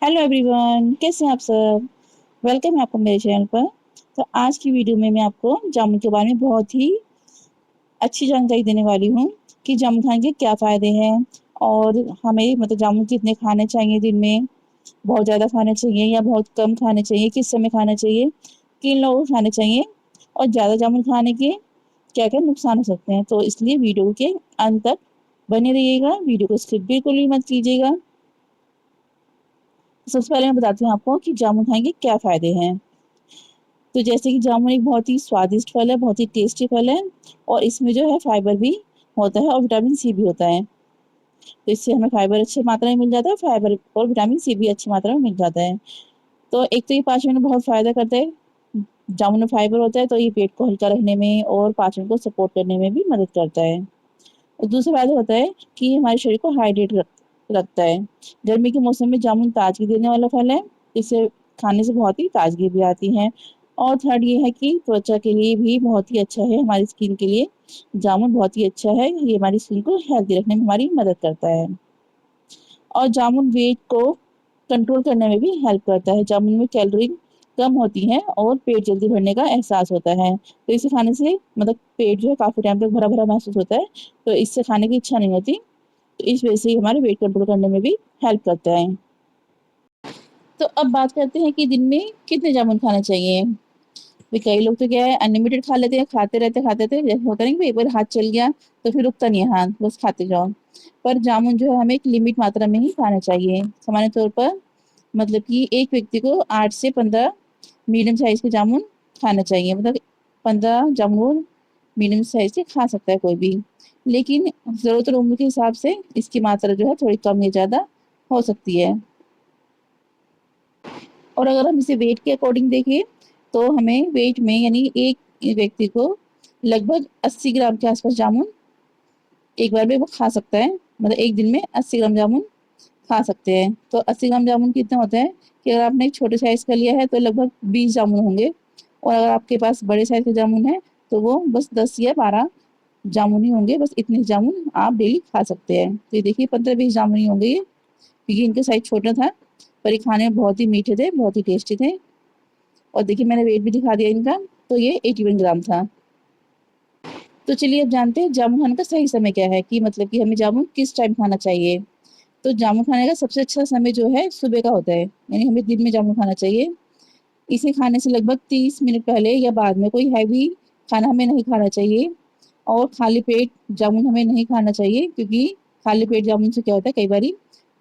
Hello everyone, कैसे हैं आप सब। वेलकम है आपको मेरे चैनल पर। तो आज की वीडियो में मैं आपको जामुन के बारे में बहुत ही अच्छी जानकारी देने वाली हूँ कि जामुन खाने के क्या फ़ायदे हैं और हमें मतलब जामुन कितने खाने चाहिए दिन में, बहुत ज़्यादा खाने चाहिए या बहुत कम खाने चाहिए, किस समय खाना चाहिए, किन लोगों को खाने चाहिए और ज़्यादा जामुन खाने के क्या-क्या नुकसान हो सकते हैं। तो इसलिए वीडियो के अंत तक बने रहिएगा, वीडियो को स्किप बिल्कुल भी मत कीजिएगा। सबसे पहले मैं बताती हूँ आपको कि जामुन खाने के क्या फ़ायदे हैं। तो जैसे कि जामुन एक बहुत ही स्वादिष्ट फल है, बहुत ही टेस्टी फल है और इसमें जो है फाइबर भी होता है और विटामिन सी भी होता है। तो इससे हमें फाइबर अच्छी मात्रा में मिल जाता है, फाइबर और विटामिन सी भी अच्छी मात्रा में मिल जाता है। तो एक तो ये पाचन में बहुत फ़ायदा करता है। जामुन में फाइबर होता है तो ये पेट को हल्का रखने में और पाचन को सपोर्ट करने में भी मदद करता है। और दूसरा फ़ायदा होता है कि ये हमारे शरीर को हाइड्रेट रखता है। गर्मी के मौसम में जामुन ताज़गी देने वाला फल है, इसे खाने से बहुत ही ताज़गी भी आती है। और थर्ड ये है कि त्वचा के लिए भी बहुत ही अच्छा है, हमारी स्किन के लिए जामुन बहुत ही अच्छा है, ये हमारी स्किन को हेल्दी रखने में हमारी मदद करता है। और जामुन वेट को कंट्रोल करने में भी हेल्प करता है। जामुन में कैलोरी कम होती हैं और पेट जल्दी भरने का एहसास होता है। तो इसे खाने से मतलब पेट जो है काफ़ी टाइम तक भरा-भरा महसूस होता है, तो इससे खाने की इच्छा नहीं होती। तो इस वजह से ये हमारे वेट कंट्रोल करने में भी हेल्प करता है। तो अब बात करते हैं कि दिन में कितने जामुन खाना चाहिए। भी कई लोग तो क्या है अनलिमिटेड खा लेते हैं, खाते रहते हैं, जैसे होता नहीं कि एक बार हाथ चल गया तो फिर रुकता नहीं है हाथ, बस खाते जाओ। पर जामुन जो है हमें एक लिमिट मात्रा में ही खाना चाहिए। सामान्य तौर पर मतलब कि एक व्यक्ति को 8 से 15 मीडियम साइज़ के जामुन खाना चाहिए। मतलब 15 जामुन मीडियम साइज़ के खा सकता है कोई भी। लेकिन ज़रूरत और उम्र के हिसाब से इसकी मात्रा जो है थोड़ी कम या ज़्यादा हो सकती है। और अगर हम इसे वेट के अकॉर्डिंग देखें, तो हमें वेट में यानी एक व्यक्ति को लगभग 80 ग्राम के आस-पास जामुन एक बार में वो खा सकता है। मतलब एक दिन में 80 ग्राम जामुन खा सकते हैं। तो 80 ग्राम जामुन कितना होता है कि अगर आपने एक छोटे साइज़ का लिया है तो लगभग 20 जामुन होंगे और अगर आपके पास बड़े साइज़ के जामुन है तो वो बस 10 या 12 जामुन ही होंगे। बस इतने जामुन आप डेली खा सकते हैं। तो ये देखिए 15-20 जामुन ही होंगे ये, क्योंकि इनका साइज़ छोटा था, पर ये खाने में बहुत ही मीठे थे, बहुत ही टेस्टी थे। और देखिए मैंने वेट भी दिखा दिया इनका, तो ये 81 ग्राम था। तो चलिए अब जानते हैं जामुन खाने का सही समय क्या है कि मतलब कि हमें जामुन किस टाइम खाना चाहिए। तो जामुन खाने का सबसे अच्छा समय जो है सुबह का होता है, यानी हमें दिन में जामुन खाना चाहिए। इसे खाने से लगभग 30 मिनट पहले या बाद में कोई हैवी खाना हमें नहीं खाना चाहिए और खाली पेट जामुन हमें नहीं खाना चाहिए, क्योंकि खाली पेट जामुन से क्या होता है कई बारी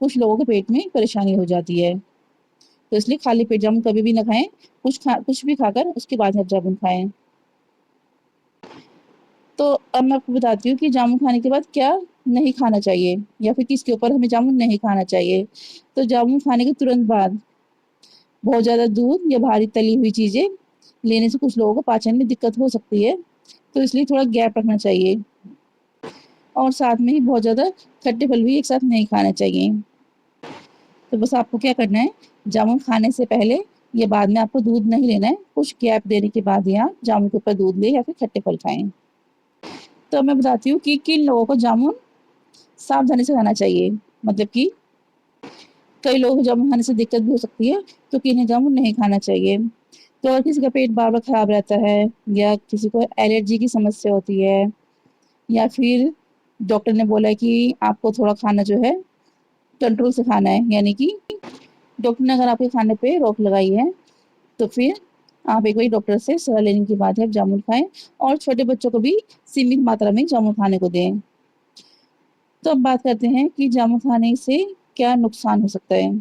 कुछ लोगों के पेट में परेशानी हो जाती है। तो इसलिए खाली पेट जामुन कभी भी ना खाएँ, कुछ भी खाकर उसके बाद आप जामुन खाएँ। तो अब मैं आपको बताती हूँ कि जामुन खाने के बाद क्या नहीं खाना चाहिए या फिर किसके ऊपर हमें जामुन नहीं खाना चाहिए। तो जामुन खाने के तुरंत बाद बहुत ज़्यादा दूध या भारी तली हुई चीज़ें लेने से कुछ लोगों को पाचन में दिक्कत हो सकती है, तो इसलिए थोड़ा गैप रखना चाहिए और साथ में ही बहुत ज़्यादा खट्टे फल भी एक साथ नहीं खाने चाहिए। तो बस आपको क्या करना है, जामुन खाने से पहले या बाद में आपको दूध नहीं लेना है, कुछ गैप देने के बाद ही आप जामुन के ऊपर दूध लें या फिर खट्टे फल खाएँ। तो अब मैं बताती हूँ कि किन लोगों को जामुन सावधानी से खाना चाहिए। मतलब कि कई लोगों को जामुन खाने से दिक्कत भी हो सकती है, तो किन्हें जामुन नहीं खाना चाहिए। तो अगर किसी का पेट बार-बार खराब रहता है या किसी को एलर्जी की समस्या होती है या फिर डॉक्टर ने बोला है कि आपको थोड़ा खाना जो है कंट्रोल से खाना है, यानी कि डॉक्टर ने अगर आपके खाने पे रोक लगाई है, तो फिर आप एक बारी डॉक्टर से सलाह लेने के बाद ही आप जामुन खाएँ और छोटे बच्चों को भी सीमित मात्रा में जामुन खाने को दें। तो अब बात करते हैं कि जामुन खाने से क्या नुकसान हो सकता है।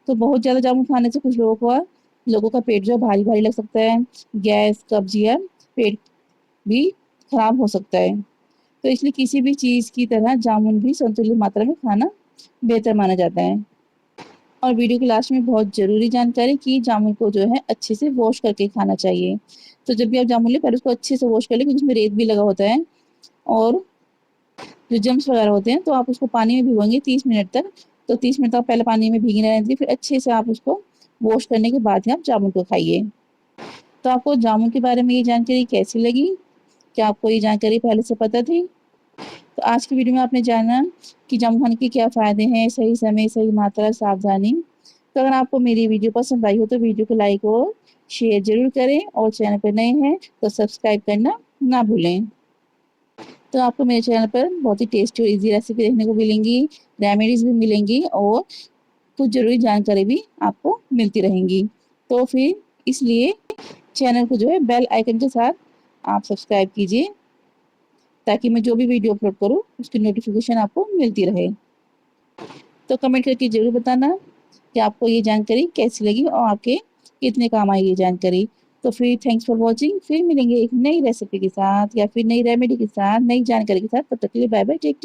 तो बहुत ज़्यादा जामुन खाने से कुछ लोगों का पेट जो है भारी-भारी लग सकता है, गैस, कब्ज़ या पेट भी खराब हो सकता है। तो इसलिए किसी भी चीज़ की तरह जामुन भी संतुलित मात्रा में खाना बेहतर माना जाता है। और वीडियो के लास्ट में बहुत ज़रूरी जानकारी कि जामुन को जो है अच्छे से वॉश करके खाना चाहिए। तो जब भी आप जामुन लें पहले उसको अच्छे से वॉश कर लें, क्योंकि उसमें रेत भी लगा होता है और जो जर्म्स वगैरह होते हैं, तो आप उसको पानी में भिगोएँगे 30 मिनट तक। तो 30 मिनट तक आप पहले पानी में भीगी रहने दीजिए, फिर अच्छे से आप उसको वॉश करने के बाद ही आप जामुन को खाइए। तो आपको जामुन के बारे में ये जानकारी कैसी लगी? क्या आपको ये जानकारी पहले से पता थी? तो आज की वीडियो में आपने जाना कि जामुन खाने के क्या फ़ायदे हैं, सही समय, सही मात्रा, सावधानी तो अगर आपको मेरी वीडियो पसंद आई हो तो वीडियो को लाइक और शेयर ज़रूर करें और चैनल पर नए हैं तो सब्सक्राइब करना ना भूलें। तो आपको मेरे चैनल पर बहुत ही टेस्टी और ईज़ी रेसिपी देखने को मिलेंगी, रेमेडीज़ भी मिलेंगी और कुछ ज़रूरी जानकारी भी आपको मिलती रहेंगी। तो फिर इसलिए चैनल को जो है बेल आइकन के साथ आप सब्सक्राइब कीजिए ताकि मैं जो भी वीडियो अपलोड करूँ उसकी नोटिफिकेशन आपको मिलती रहे। तो कमेंट करके ज़रूर बताना कि आपको ये जानकारी कैसी लगी और आपके कितने काम आई ये जानकारी। तो फिर थैंक्स फॉर वॉचिंग, फिर मिलेंगे एक नई रेसिपी के साथ या फिर नई रेमेडी के साथ, नई जानकारी के साथ। तब तक के लिए बाय बाय, टेक केयर।